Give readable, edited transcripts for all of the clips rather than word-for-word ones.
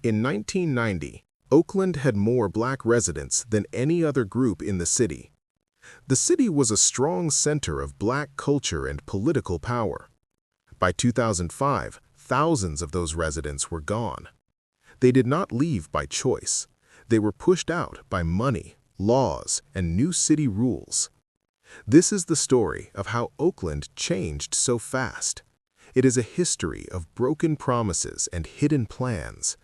In 1990, Oakland had more black residents than any other group in the city. The city was a strong center of black culture and political power. By 2005, thousands of those residents were gone. They did not leave by choice. They were pushed out by money, laws, and new city rules. This is the story of how Oakland changed so fast. It is a history of broken promises and hidden plans.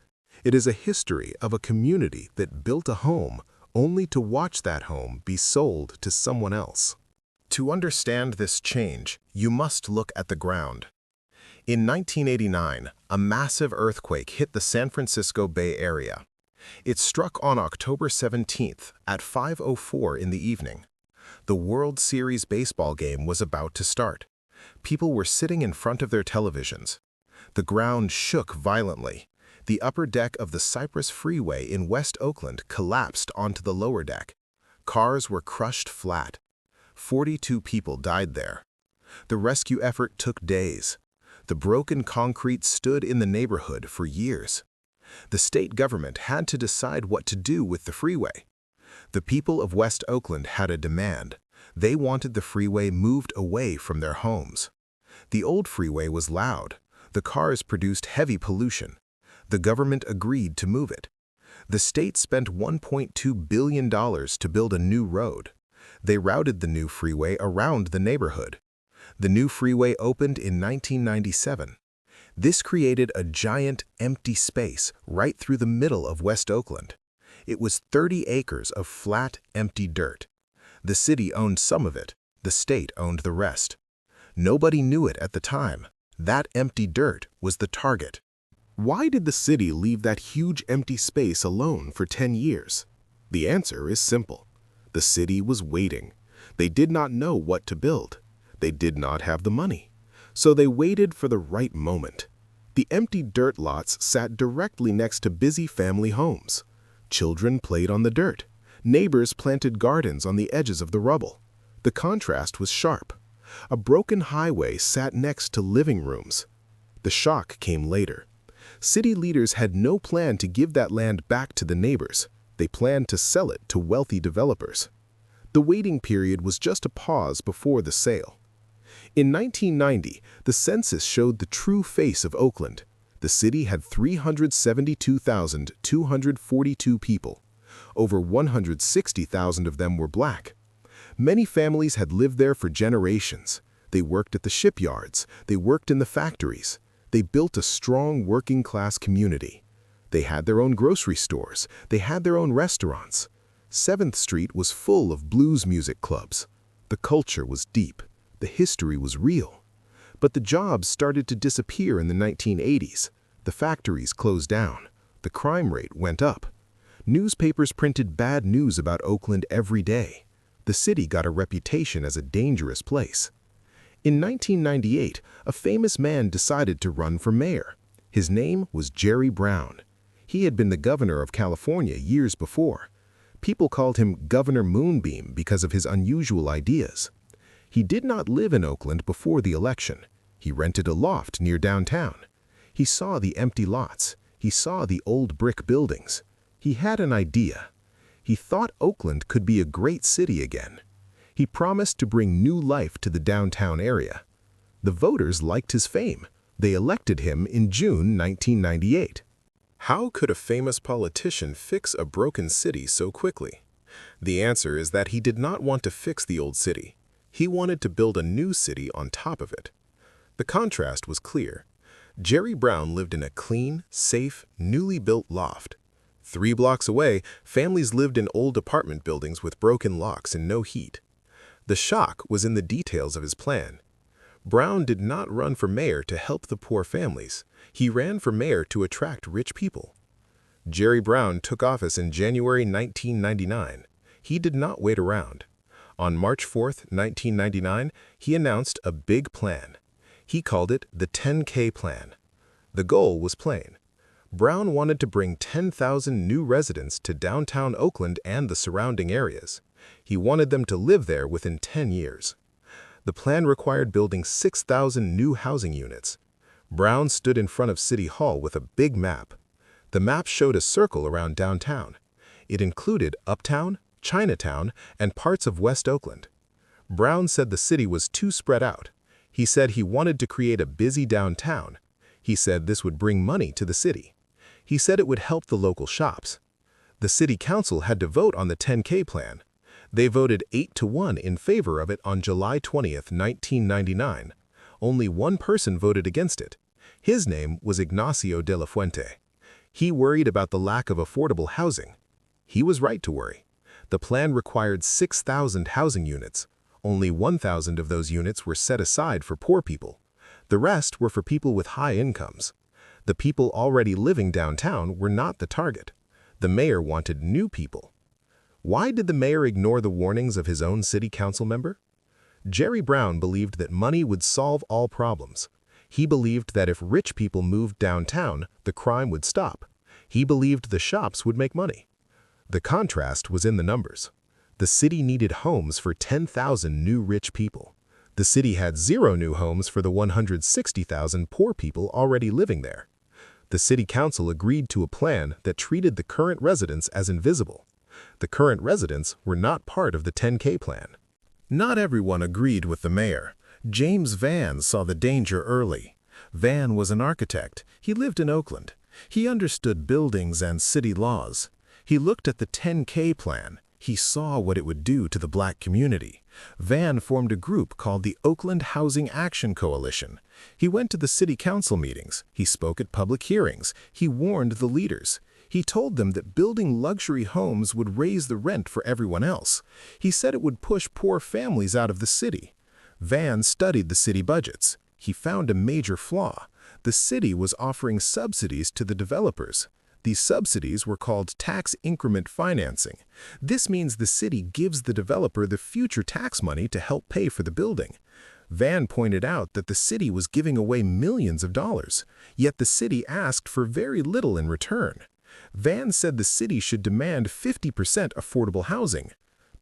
It is a history of a community that built a home only to watch that home be sold to someone else. To understand this change, you must look at the ground. In 1989, a massive earthquake hit the San Francisco Bay Area. It struck on October 17th at 5:04 in the evening. The World Series baseball game was about to start. People were sitting in front of their televisions. The ground shook violently. The upper deck of the Cypress Freeway in West Oakland collapsed onto the lower deck. Cars were crushed flat. 42 people died there. The rescue effort took days. The broken concrete stood in the neighborhood for years. The state government had to decide what to do with the freeway. The people of West Oakland had a demand. They wanted the freeway moved away from their homes. The old freeway was loud. The cars produced heavy pollution. The government agreed to move it. The state spent $1.2 billion to build a new road. They routed the new freeway around the neighborhood. The new freeway opened in 1997. This created a giant, empty space right through the middle of West Oakland. It was 30 acres of flat, empty dirt. The city owned some of it. The state owned the rest. Nobody knew it at the time. That empty dirt was the target. Why did the city leave that huge empty space alone for 10 years? The answer is simple. The city was waiting. They did not know what to build. They did not have the money. So they waited for the right moment. The empty dirt lots sat directly next to busy family homes. Children played on the dirt. Neighbors planted gardens on the edges of the rubble. The contrast was sharp. A broken highway sat next to living rooms. The shock came later. City leaders had no plan to give that land back to the neighbors. They planned to sell it to wealthy developers. The waiting period was just a pause before the sale. In 1990, the census showed the true face of Oakland. The city had 372,242 people. Over 160,000 of them were black. Many families had lived there for generations. They worked at the shipyards. They worked in the factories. They built a strong working-class community. They had their own grocery stores. They had their own restaurants. 7th Street was full of blues music clubs. The culture was deep. The history was real. But the jobs started to disappear in the 1980s. The factories closed down. The crime rate went up. Newspapers printed bad news about Oakland every day. The city got a reputation as a dangerous place. In 1998, a famous man decided to run for mayor. His name was Jerry Brown. He had been the governor of California years before. People called him Governor Moonbeam because of his unusual ideas. He did not live in Oakland before the election. He rented a loft near downtown. He saw the empty lots. He saw the old brick buildings. He had an idea. He thought Oakland could be a great city again. He promised to bring new life to the downtown area. The voters liked his fame. They elected him in June 1998. How could a famous politician fix a broken city so quickly? The answer is that he did not want to fix the old city. He wanted to build a new city on top of it. The contrast was clear. Jerry Brown lived in a clean, safe, newly built loft. 3 blocks away, families lived in old apartment buildings with broken locks and no heat. The shock was in the details of his plan. Brown did not run for mayor to help the poor families. He ran for mayor to attract rich people. Jerry Brown took office in January 1999. He did not wait around. On March 4, 1999, he announced a big plan. He called it the 10K Plan. The goal was plain. Brown wanted to bring 10,000 new residents to downtown Oakland and the surrounding areas. He wanted them to live there within 10 years. The plan required building 6,000 new housing units. Brown stood in front of City Hall with a big map. The map showed a circle around downtown. It included Uptown, Chinatown, and parts of West Oakland. Brown said the city was too spread out. He said he wanted to create a busy downtown. He said this would bring money to the city. He said it would help the local shops. The city council had to vote on the 10K plan. They voted 8-1 in favor of it on July 20, 1999. Only one person voted against it. His name was Ignacio de la Fuente. He worried about the lack of affordable housing. He was right to worry. The plan required 6,000 housing units. Only 1,000 of those units were set aside for poor people. The rest were for people with high incomes. The people already living downtown were not the target. The mayor wanted new people. Why did the mayor ignore the warnings of his own city council member? Jerry Brown believed that money would solve all problems. He believed that if rich people moved downtown, the crime would stop. He believed the shops would make money. The contrast was in the numbers. The city needed homes for 10,000 new rich people. The city had 0 new homes for the 160,000 poor people already living there. The city council agreed to a plan that treated the current residents as invisible. The current residents were not part of the 10K plan. Not everyone agreed with the mayor. James Van saw the danger early. Van was an architect. He lived in Oakland. He understood buildings and city laws. He looked at the 10K plan. He saw what it would do to the black community. Van formed a group called the Oakland Housing Action Coalition. He went to the city council meetings. He spoke at public hearings. He warned the leaders. He told them that building luxury homes would raise the rent for everyone else. He said it would push poor families out of the city. Van studied the city budgets. He found a major flaw. The city was offering subsidies to the developers. These subsidies were called tax increment financing. This means the city gives the developer the future tax money to help pay for the building. Van pointed out that the city was giving away millions of dollars, yet the city asked for very little in return. Van said the city should demand 50% affordable housing.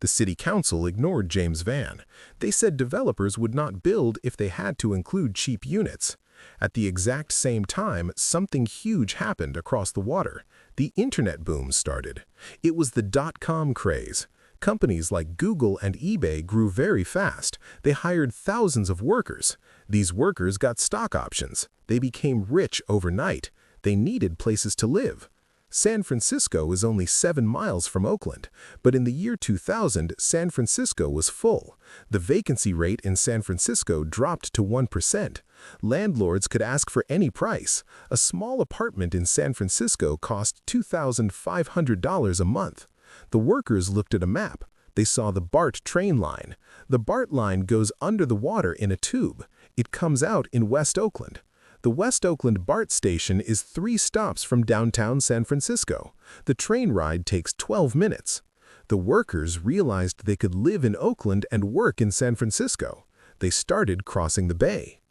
The city council ignored James Van. They said developers would not build if they had to include cheap units. At the exact same time, something huge happened across the water. The internet boom started. It was the dot-com craze. Companies like Google and eBay grew very fast. They hired thousands of workers. These workers got stock options. They became rich overnight. They needed places to live. San Francisco is only 7 miles from Oakland, but in the year 2000, San Francisco was full. The vacancy rate in San Francisco dropped to 1%. Landlords could ask for any price. A small apartment in San Francisco cost $2,500 a month. The workers looked at a map. They saw the BART train line. The BART line goes under the water in a tube. It comes out in West Oakland. The West Oakland BART station is 3 stops from downtown San Francisco. The train ride takes 12 minutes. The workers realized they could live in Oakland and work in San Francisco. They started crossing the bay.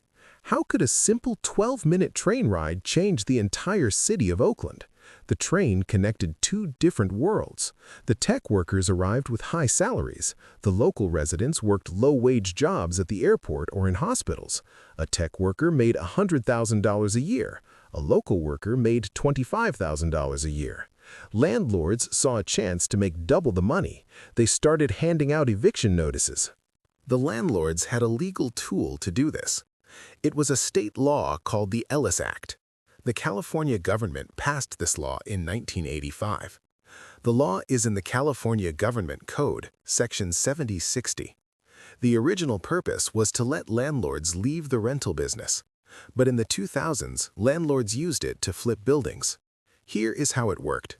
How could a simple 12-minute train ride change the entire city of Oakland? The train connected 2 different worlds. The tech workers arrived with high salaries. The local residents worked low-wage jobs at the airport or in hospitals. A tech worker made $100,000 a year. A local worker made $25,000 a year. Landlords saw a chance to make double the money. They started handing out eviction notices. The landlords had a legal tool to do this. It was a state law called the Ellis Act. The California government passed this law in 1985. The law is in the California Government Code, Section 7060. The original purpose was to let landlords leave the rental business. But in the 2000s, landlords used it to flip buildings. Here is how it worked.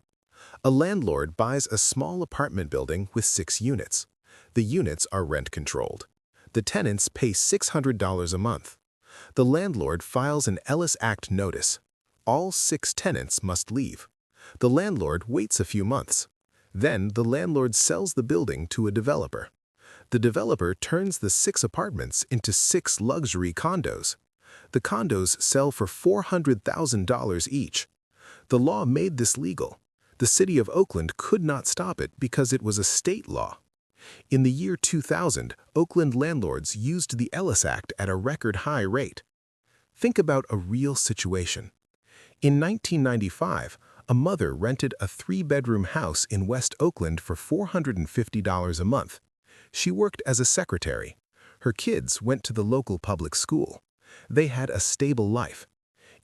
A landlord buys a small apartment building with 6 units. The units are rent-controlled. The tenants pay $600 a month. The landlord files an Ellis Act notice. All 6 tenants must leave. The landlord waits a few months. Then the landlord sells the building to a developer. The developer turns the 6 apartments into 6 luxury condos. The condos sell for $400,000 each. The law made this legal. The city of Oakland could not stop it because it was a state law. In the year 2000, Oakland landlords used the Ellis Act at a record high rate. Think about a real situation. In 1995, A mother rented a 3-bedroom house in West Oakland for $450 a month. She worked as a secretary. Her kids went to the local public school. They had a stable life.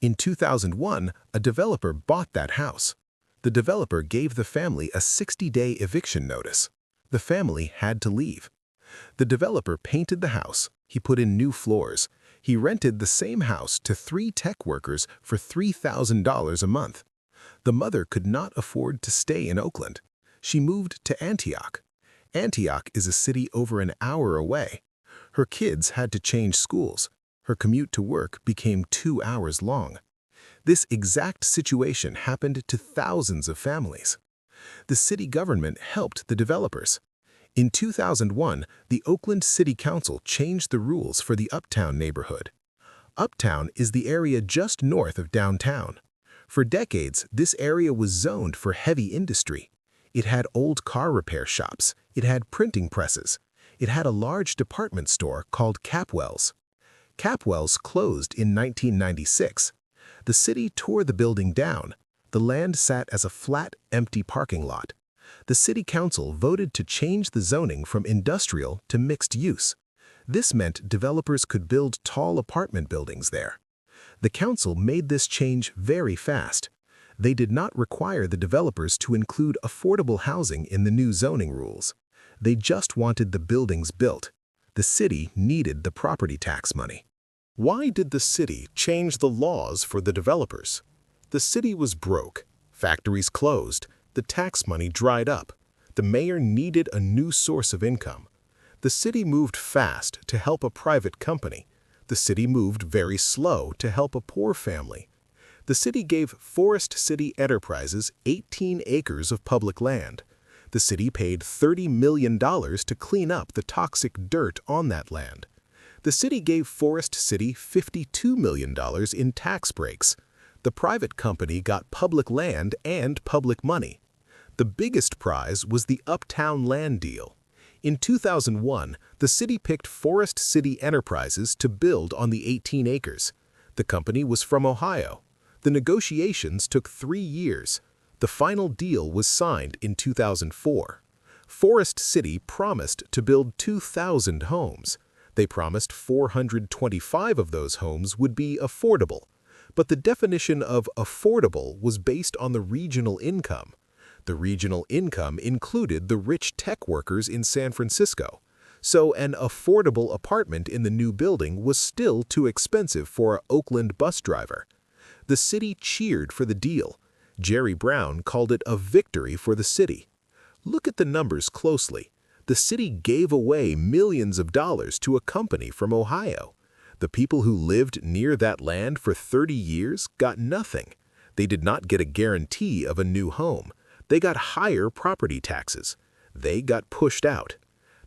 In 2001, a developer bought that house. The developer gave the family a 60-day eviction notice. The family had to leave. The developer painted the house. He put in new floors. He rented the same house to 3 tech workers for $3,000 a month. The mother could not afford to stay in Oakland. She moved to Antioch. Antioch is a city over an hour away. Her kids had to change schools. Her commute to work became 2 hours long. This exact situation happened to thousands of families. The city government helped the developers. In 2001, the Oakland City Council changed the rules for the Uptown neighborhood. Uptown is the area just north of downtown. For decades, this area was zoned for heavy industry. It had old car repair shops. It had printing presses. It had a large department store called Capwell's. Capwell's closed in 1996. The city tore the building down. The land sat as a flat, empty parking lot. The city council voted to change the zoning from industrial to mixed use. This meant developers could build tall apartment buildings there. The council made this change very fast. They did not require the developers to include affordable housing in the new zoning rules. They just wanted the buildings built. The city needed the property tax money. Why did the city change the laws for the developers? The city was broke. Factories closed. The tax money dried up. The mayor needed a new source of income. The city moved fast to help a private company. The city moved very slow to help a poor family. The city gave Forest City Enterprises 18 acres of public land. The city paid $30 million to clean up the toxic dirt on that land. The city gave Forest City $52 million in tax breaks. The private company got public land and public money. The biggest prize was the Uptown land deal. In 2001, the city picked Forest City Enterprises to build on the 18 acres. The company was from Ohio. The negotiations took 3 years. The final deal was signed in 2004. Forest City promised to build 2,000 homes. They promised 425 of those homes would be affordable. But the definition of affordable was based on the regional income. The regional income included the rich tech workers in San Francisco. So an affordable apartment in the new building was still too expensive for an Oakland bus driver. The city cheered for the deal. Jerry Brown called it a victory for the city. Look at the numbers closely. The city gave away millions of dollars to a company from Ohio. The people who lived near that land for 30 years got nothing. They did not get a guarantee of a new home. They got higher property taxes. They got pushed out.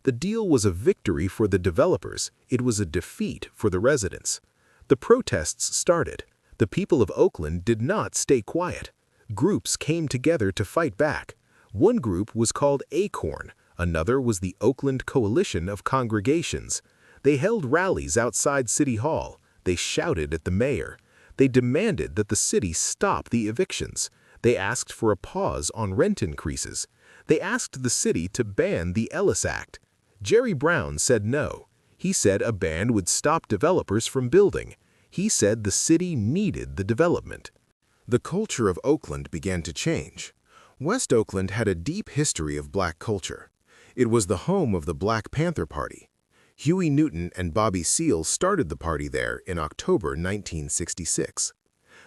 The deal was a victory for the developers. It was a defeat for the residents. The protests started. The people of Oakland did not stay quiet. Groups came together to fight back. One group was called Acorn. Another was the Oakland Coalition of Congregations. They held rallies outside City Hall. They shouted at the mayor. They demanded that the city stop the evictions. They asked for a pause on rent increases. They asked the city to ban the Ellis Act. Jerry Brown said no. He said a ban would stop developers from building. He said the city needed the development. The culture of Oakland began to change. West Oakland had a deep history of black culture. It was the home of the Black Panther Party. Huey Newton and Bobby Seale started the party there in October 1966.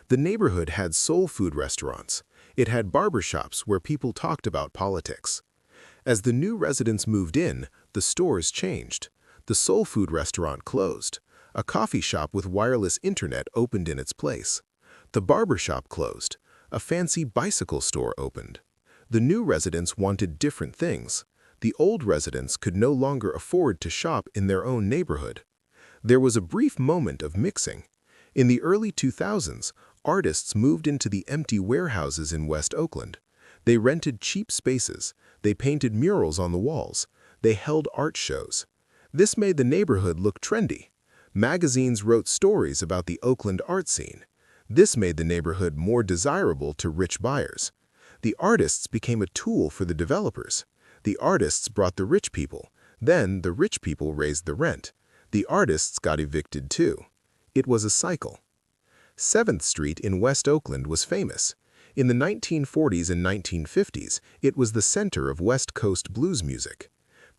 The neighborhood had soul food restaurants. It had barbershops where people talked about politics. As the new residents moved in, the stores changed. The soul food restaurant closed. A coffee shop with wireless internet opened in its place. The barbershop closed. A fancy bicycle store opened. The new residents wanted different things. The old residents could no longer afford to shop in their own neighborhood. There was a brief moment of mixing. In the early 2000s, artists moved into the empty warehouses in West Oakland. They rented cheap spaces. They painted murals on the walls. They held art shows. This made the neighborhood look trendy. Magazines wrote stories about the Oakland art scene. This made the neighborhood more desirable to rich buyers. The artists became a tool for the developers. The artists brought the rich people. Then the rich people raised the rent. The artists got evicted too. It was a cycle. 7th Street in West Oakland was famous. In the 1940s and 1950s, it was the center of West Coast blues music.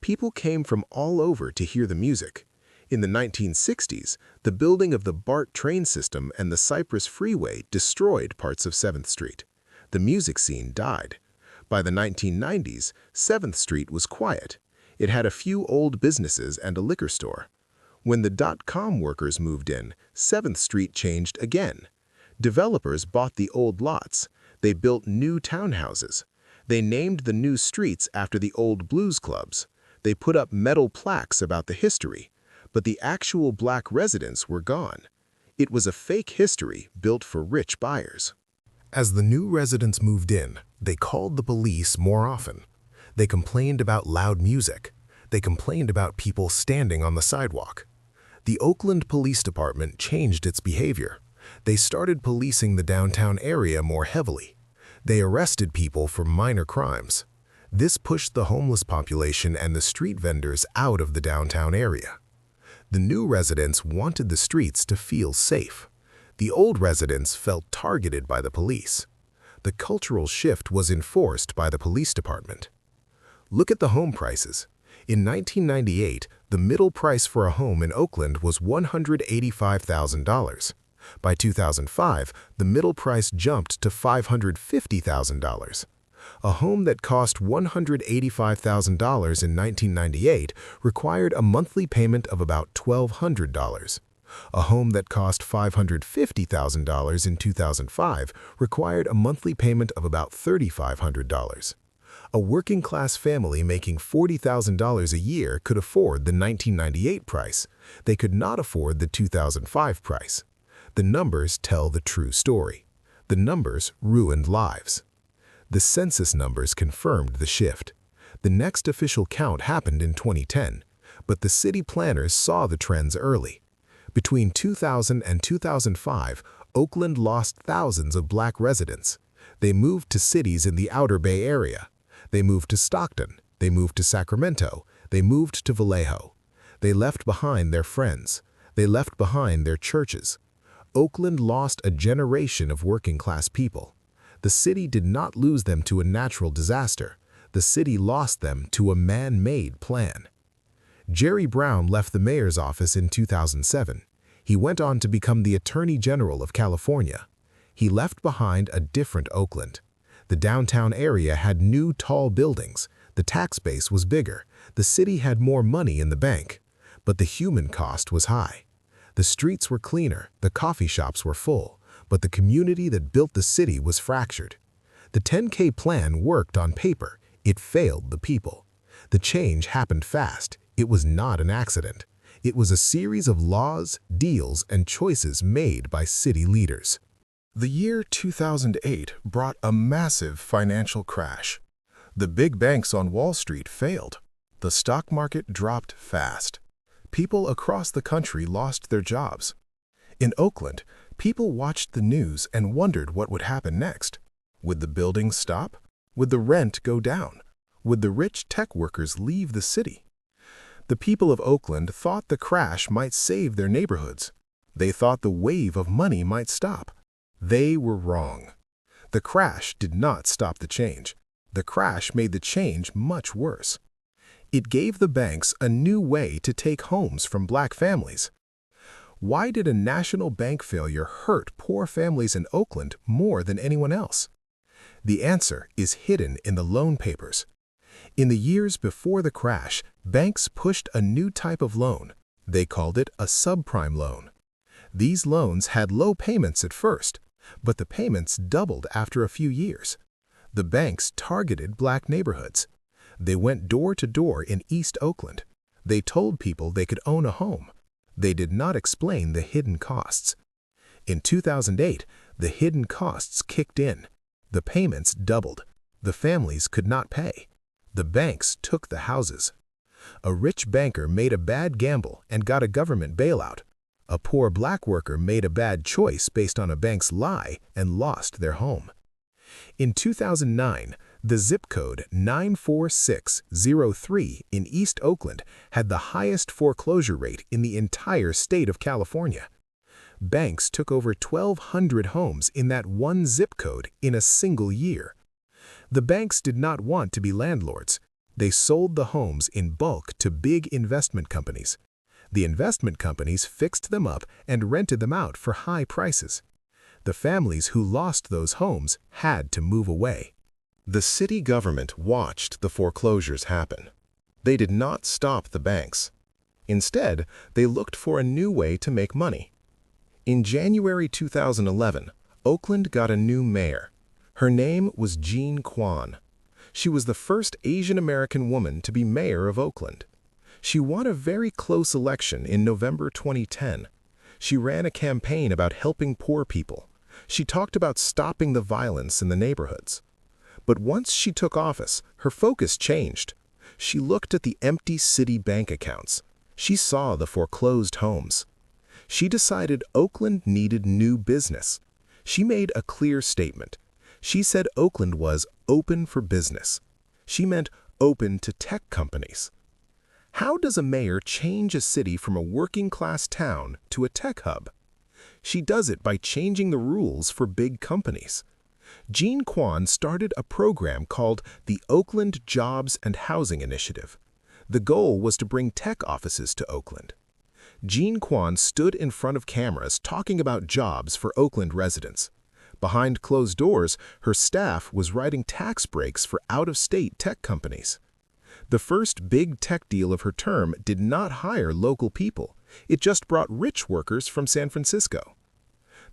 People came from all over to hear the music. In the 1960s, the building of the BART train system and the Cypress Freeway destroyed parts of 7th Street. The music scene died. By the 1990s, 7th Street was quiet. It had a few old businesses and a liquor store. When the dot-com workers moved in, 7th Street changed again. Developers bought the old lots. They built new townhouses. They named the new streets after the old blues clubs. They put up metal plaques about the history. But the actual black residents were gone. It was a fake history built for rich buyers. As the new residents moved in, they called the police more often. They complained about loud music. They complained about people standing on the sidewalk. The Oakland Police Department changed its behavior. They started policing the downtown area more heavily. They arrested people for minor crimes. This pushed the homeless population and the street vendors out of the downtown area. The new residents wanted the streets to feel safe. The old residents felt targeted by the police. The cultural shift was enforced by the police department. Look at the home prices. In 1998, the middle price for a home in Oakland was $185,000. By 2005, the middle price jumped to $550,000. A home that cost $185,000 in 1998 required a monthly payment of about $1,200. A home that cost $550,000 in 2005 required a monthly payment of about $3,500. A working-class family making $40,000 a year could afford the 1998 price. They could not afford the 2005 price. The numbers tell the true story. The numbers ruined lives. The census numbers confirmed the shift. The next official count happened in 2010, but the city planners saw the trends early. Between 2000 and 2005, Oakland lost thousands of black residents. They moved to cities in the Outer Bay Area. They moved to Stockton. They moved to Sacramento. They moved to Vallejo. They left behind their friends. They left behind their churches. Oakland lost a generation of working-class people. The city did not lose them to a natural disaster. The city lost them to a man-made plan. Jerry Brown left the mayor's office in 2007. He went on to become the Attorney General of California. He left behind a different Oakland. The downtown area had new tall buildings. The tax base was bigger. The city had more money in the bank. But the human cost was high. The streets were cleaner. The coffee shops were full. But the community that built the city was fractured. The 10K plan worked on paper. It failed the people. The change happened fast. It was not an accident. It was a series of laws, deals, and choices made by city leaders. The year 2008 brought a massive financial crash. The big banks on Wall Street failed. The stock market dropped fast. People across the country lost their jobs. In Oakland, people watched the news and wondered what would happen next. Would the buildings stop? Would the rent go down? Would the rich tech workers leave the city? The people of Oakland thought the crash might save their neighborhoods. They thought the wave of money might stop. They were wrong. The crash did not stop the change. The crash made the change much worse. It gave the banks a new way to take homes from black families. Why did a national bank failure hurt poor families in Oakland more than anyone else? The answer is hidden in the loan papers. In the years before the crash, banks pushed a new type of loan. They called it a subprime loan. These loans had low payments at first, but the payments doubled after a few years. The banks targeted black neighborhoods. They went door to door in East Oakland. They told people they could own a home. They did not explain the hidden costs. In 2008, the hidden costs kicked in. The payments doubled. The families could not pay. The banks took the houses. A rich banker made a bad gamble and got a government bailout. A poor black worker made a bad choice based on a bank's lie and lost their home. In 2009, the zip code 94603 in East Oakland had the highest foreclosure rate in the entire state of California. Banks took over 1,200 homes in that one zip code in a single year. The banks did not want to be landlords. They sold the homes in bulk to big investment companies. The investment companies fixed them up and rented them out for high prices. The families who lost those homes had to move away. The city government watched the foreclosures happen. They did not stop the banks. Instead, they looked for a new way to make money. In January 2011, Oakland got a new mayor. Her name was Jean Quan. She was the first Asian American woman to be mayor of Oakland. She won a very close election in November 2010. She ran a campaign about helping poor people. She talked about stopping the violence in the neighborhoods. But once she took office, her focus changed. She looked at the empty city bank accounts. She saw the foreclosed homes. She decided Oakland needed new business. She made a clear statement. She said Oakland was open for business. She meant open to tech companies. How does a mayor change a city from a working-class town to a tech hub? She does it by changing the rules for big companies. Jean Quan started a program called the Oakland Jobs and Housing Initiative. The goal was to bring tech offices to Oakland. Jean Quan stood in front of cameras talking about jobs for Oakland residents. Behind closed doors, her staff was writing tax breaks for out-of-state tech companies. The first big tech deal of her term did not hire local people. It just brought rich workers from San Francisco.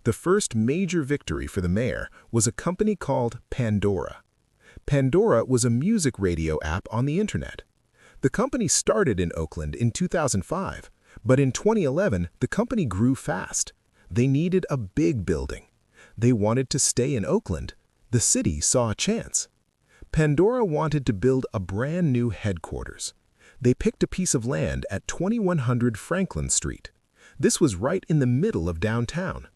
The first major victory for the mayor was a company called Pandora. Pandora was a music radio app on the internet. The company started in Oakland in 2005, but in 2011, the company grew fast. They needed a big building. They wanted to stay in Oakland. The city saw a chance. Pandora wanted to build a brand new headquarters. They picked a piece of land at 2100 Franklin Street. This was right in the middle of downtown.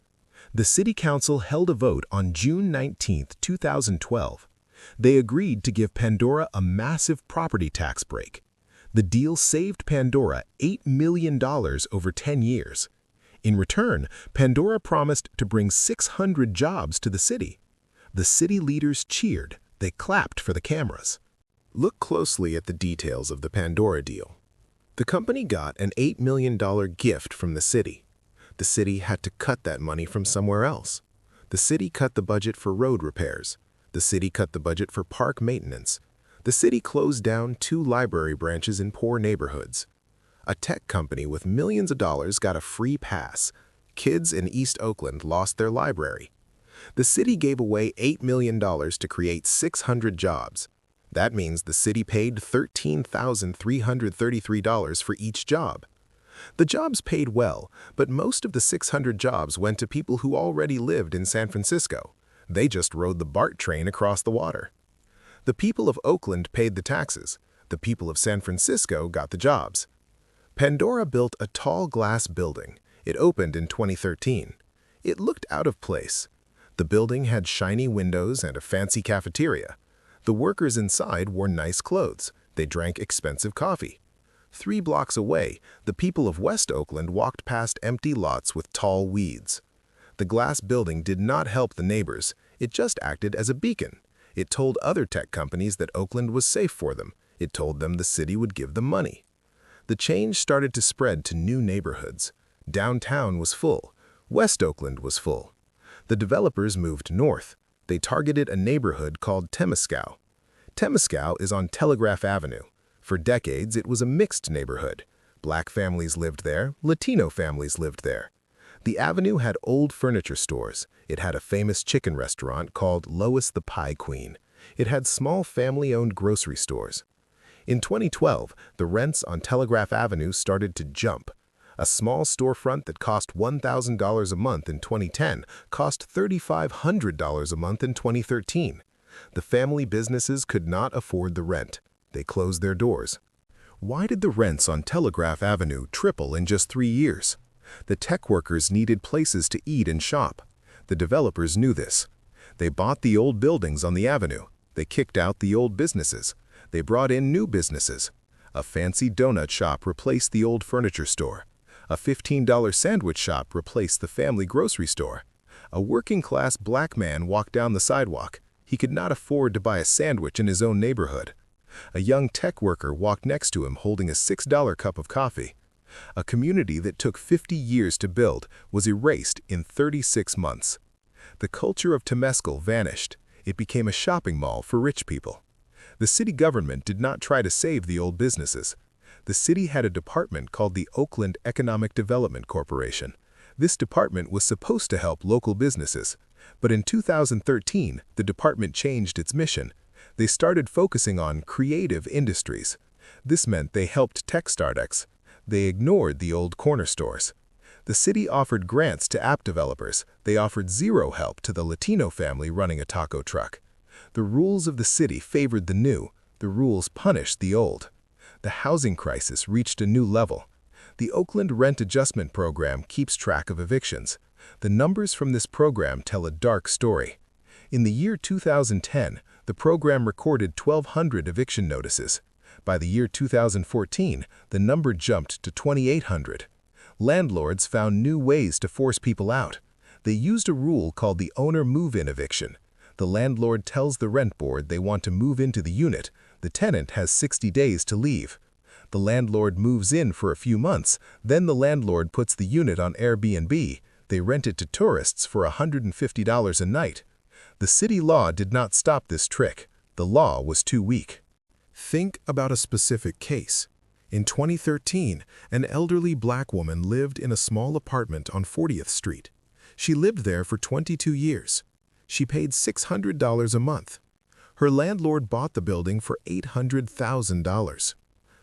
The city council held a vote on June 19, 2012. They agreed to give Pandora a massive property tax break. The deal saved Pandora $8 million over 10 years. In return, Pandora promised to bring 600 jobs to the city. The city leaders cheered. They clapped for the cameras. Look closely at the details of the Pandora deal. The company got an $8 million gift from the city. The city had to cut that money from somewhere else. The city cut the budget for road repairs. The city cut the budget for park maintenance. The city closed down 2 library branches in poor neighborhoods. A tech company with millions of dollars got a free pass. Kids in East Oakland lost their library. The city gave away $8 million to create 600 jobs. That means the city paid $13,333 for each job. The jobs paid well, but most of the 600 jobs went to people who already lived in San Francisco. They just rode the BART train across the water. The people of Oakland paid the taxes. The people of San Francisco got the jobs. Pandora built a tall glass building. It opened in 2013. It looked out of place. The building had shiny windows and a fancy cafeteria. The workers inside wore nice clothes. They drank expensive coffee. 3 blocks away, the people of West Oakland walked past empty lots with tall weeds. The glass building did not help the neighbors. It just acted as a beacon. It told other tech companies that Oakland was safe for them. It told them the city would give them money. The change started to spread to new neighborhoods. Downtown was full. West Oakland was full. The developers moved north. They targeted a neighborhood called Temescal. Temescal is on Telegraph Avenue. For decades, it was a mixed neighborhood. Black families lived there, Latino families lived there. The avenue had old furniture stores. It had a famous chicken restaurant called Lois the Pie Queen. It had small family-owned grocery stores. In 2012, the rents on Telegraph Avenue started to jump. A small storefront that cost $1,000 a month in 2010 cost $3,500 a month in 2013. The family businesses could not afford the rent. They closed their doors. Why did the rents on Telegraph Avenue triple in just 3 years? The tech workers needed places to eat and shop. The developers knew this. They bought the old buildings on the avenue. They kicked out the old businesses. They brought in new businesses. A fancy donut shop replaced the old furniture store. A $15 sandwich shop replaced the family grocery store. A working-class black man walked down the sidewalk. He could not afford to buy a sandwich in his own neighborhood. A young tech worker walked next to him holding a $6 cup of coffee. A community that took 50 years to build was erased in 36 months. The culture of Temescal vanished. It became a shopping mall for rich people. The city government did not try to save the old businesses. The city had a department called the Oakland Economic Development Corporation. This department was supposed to help local businesses. But in 2013, the department changed its mission. They started focusing on creative industries. This meant they helped tech startups. They ignored the old corner stores. The city offered grants to app developers. They offered zero help to the Latino family running a taco truck. The rules of the city favored the new. The rules punished the old. The housing crisis reached a new level. The Oakland Rent Adjustment Program keeps track of evictions. The numbers from this program tell a dark story. In the year 2010, the program recorded 1,200 eviction notices. By the year 2014, the number jumped to 2,800. Landlords found new ways to force people out. They used a rule called the owner move-in eviction. The landlord tells the rent board they want to move into the unit. The tenant has 60 days to leave. The landlord moves in for a few months, then the landlord puts the unit on Airbnb. They rent it to tourists for $150 a night. The city law did not stop this trick. The law was too weak. Think about a specific case. In 2013, an elderly black woman lived in a small apartment on 40th Street. She lived there for 22 years. She paid $600 a month. Her landlord bought the building for $800,000.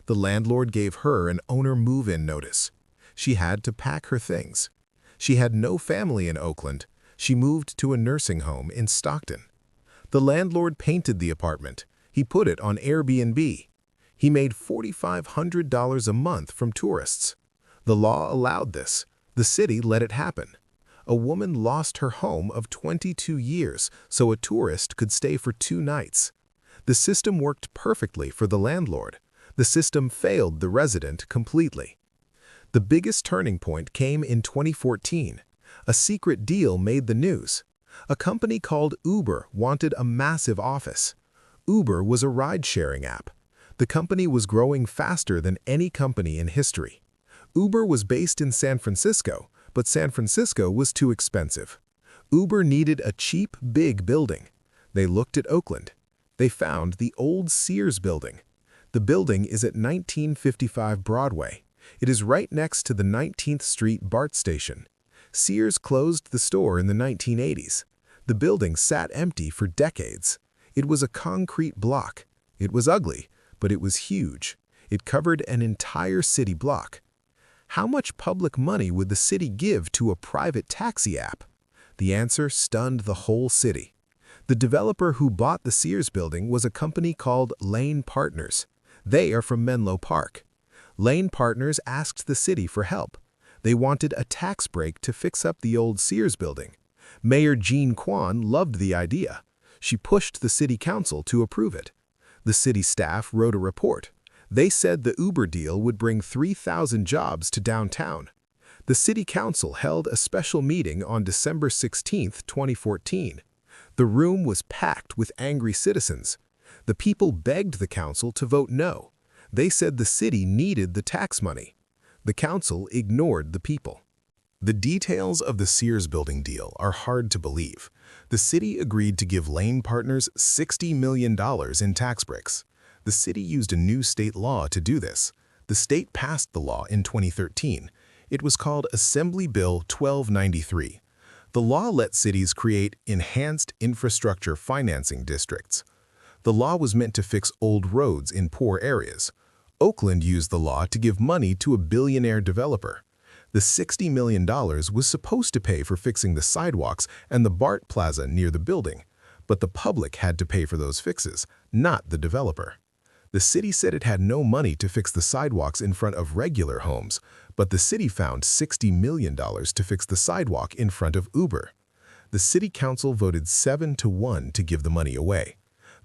The landlord gave her an owner move-in notice. She had to pack her things. She had no family in Oakland. She moved to a nursing home in Stockton. The landlord painted the apartment. He put it on Airbnb. He made $4,500 a month from tourists. The law allowed this. The city let it happen. A woman lost her home of 22 years so a tourist could stay for 2 nights. The system worked perfectly for the landlord. The system failed the resident completely. The biggest turning point came in 2014. A secret deal made the news. A company called Uber wanted a massive office. Uber was a ride-sharing app. The company was growing faster than any company in history. Uber was based in San Francisco, but San Francisco was too expensive. Uber needed a cheap, big building. They looked at Oakland. They found the old Sears building. The building is at 1955 Broadway. It is right next to the 19th Street BART station. Sears closed the store in the 1980s. The building sat empty for decades. It was a concrete block. It was ugly, but it was huge. It covered an entire city block. How much public money would the city give to a private taxi app? The answer stunned the whole city. The developer who bought the Sears building was a company called Lane Partners. They are from Menlo Park. Lane Partners asked the city for help. They wanted a tax break to fix up the old Sears building. Mayor Jean Quan loved the idea. She pushed the city council to approve it. The city staff wrote a report. They said the Uber deal would bring 3,000 jobs to downtown. The city council held a special meeting on December 16, 2014. The room was packed with angry citizens. The people begged the council to vote no. They said the city needed the tax money. The council ignored the people. The details of the Sears building deal are hard to believe. The city agreed to give Lane Partners $60 million in tax breaks. The city used a new state law to do this. The state passed the law in 2013. It was called Assembly Bill 1293. The law let cities create enhanced infrastructure financing districts. The law was meant to fix old roads in poor areas. Oakland used the law to give money to a billionaire developer. The $60 million was supposed to pay for fixing the sidewalks and the BART plaza near the building, but the public had to pay for those fixes, not the developer. The city said it had no money to fix the sidewalks in front of regular homes, but the city found $60 million to fix the sidewalk in front of Uber. The city council voted 7-1 to give the money away.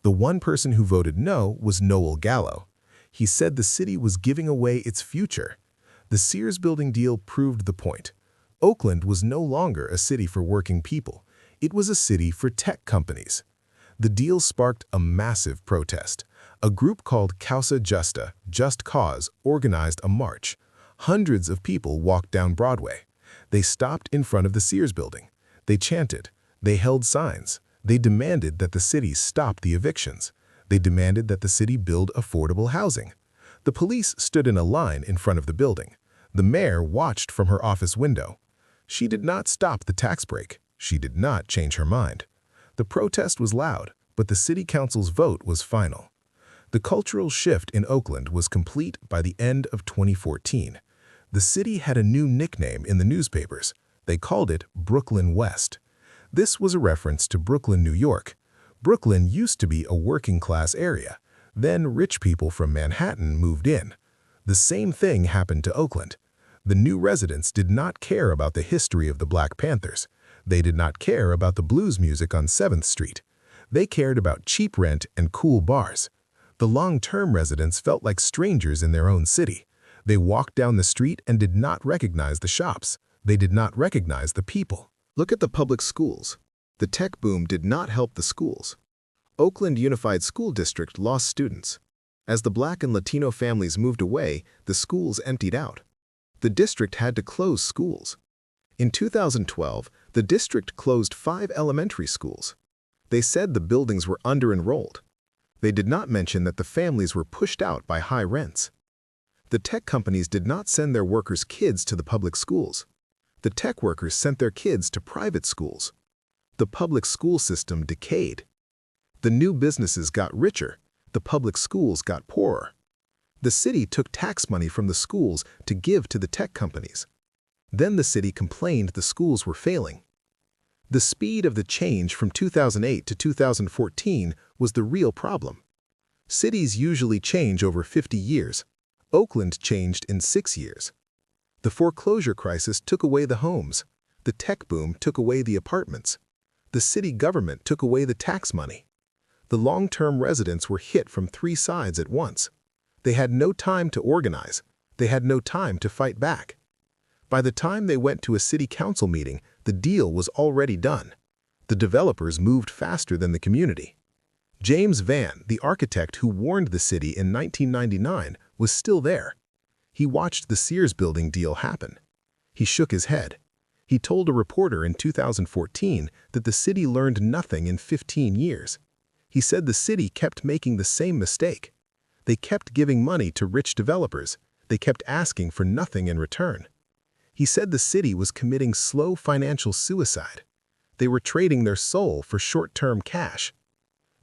The one person who voted no was Noel Gallo. He said the city was giving away its future. The Sears building deal proved the point. Oakland was no longer a city for working people. It was a city for tech companies. The deal sparked a massive protest. A group called Causa Justa, Just Cause, organized a march. Hundreds of people walked down Broadway. They stopped in front of the Sears building. They chanted. They held signs. They demanded that the city stop the evictions. They demanded that the city build affordable housing. The police stood in a line in front of the building. The mayor watched from her office window. She did not stop the tax break. She did not change her mind. The protest was loud, but the city council's vote was final. The cultural shift in Oakland was complete by the end of 2014. The city had a new nickname in the newspapers. They called it Brooklyn West. This was a reference to Brooklyn, New York. Brooklyn used to be a working-class area. Then rich people from Manhattan moved in. The same thing happened to Oakland. The new residents did not care about the history of the Black Panthers. They did not care about the blues music on 7th Street. They cared about cheap rent and cool bars. The long-term residents felt like strangers in their own city. They walked down the street and did not recognize the shops. They did not recognize the people. Look at the public schools. The tech boom did not help the schools. Oakland Unified School District lost students. As the Black and Latino families moved away, the schools emptied out. The district had to close schools. In 2012, the district closed 5 elementary schools. They said the buildings were under-enrolled. They did not mention that the families were pushed out by high rents. The tech companies did not send their workers' kids to the public schools. The tech workers sent their kids to private schools. The public school system decayed. The new businesses got richer. The public schools got poorer. The city took tax money from the schools to give to the tech companies. Then the city complained the schools were failing. The speed of the change from 2008 to 2014 was the real problem. Cities usually change over 50 years. Oakland changed in 6 years. The foreclosure crisis took away the homes. The tech boom took away the apartments. The city government took away the tax money. The long-term residents were hit from 3 sides at once. They had no time to organize. They had no time to fight back. By the time they went to a city council meeting, the deal was already done. The developers moved faster than the community. James Vann, the architect who warned the city in 1999, was still there. He watched the Sears building deal happen. He shook his head. He told a reporter in 2014 that the city learned nothing in 15 years. He said the city kept making the same mistake. They kept giving money to rich developers. They kept asking for nothing in return. He said the city was committing slow financial suicide. They were trading their soul for short-term cash.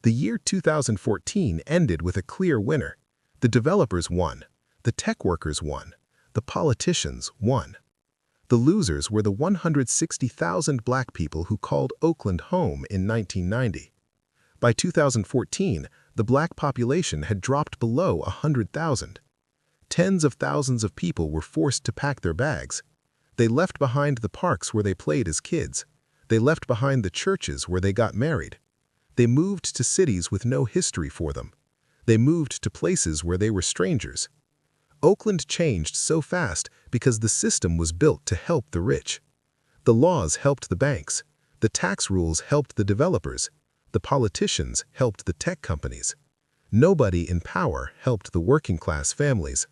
The year 2014 ended with a clear winner. The developers won. The tech workers won. The politicians won. The losers were the 160,000 Black people who called Oakland home in 1990. By 2014, the Black population had dropped below 100,000. Tens of thousands of people were forced to pack their bags. They left behind the parks where they played as kids. They left behind the churches where they got married. They moved to cities with no history for them. They moved to places where they were strangers. Oakland changed so fast because the system was built to help the rich. The laws helped the banks. The tax rules helped the developers. The politicians helped the tech companies. Nobody in power helped the working-class families.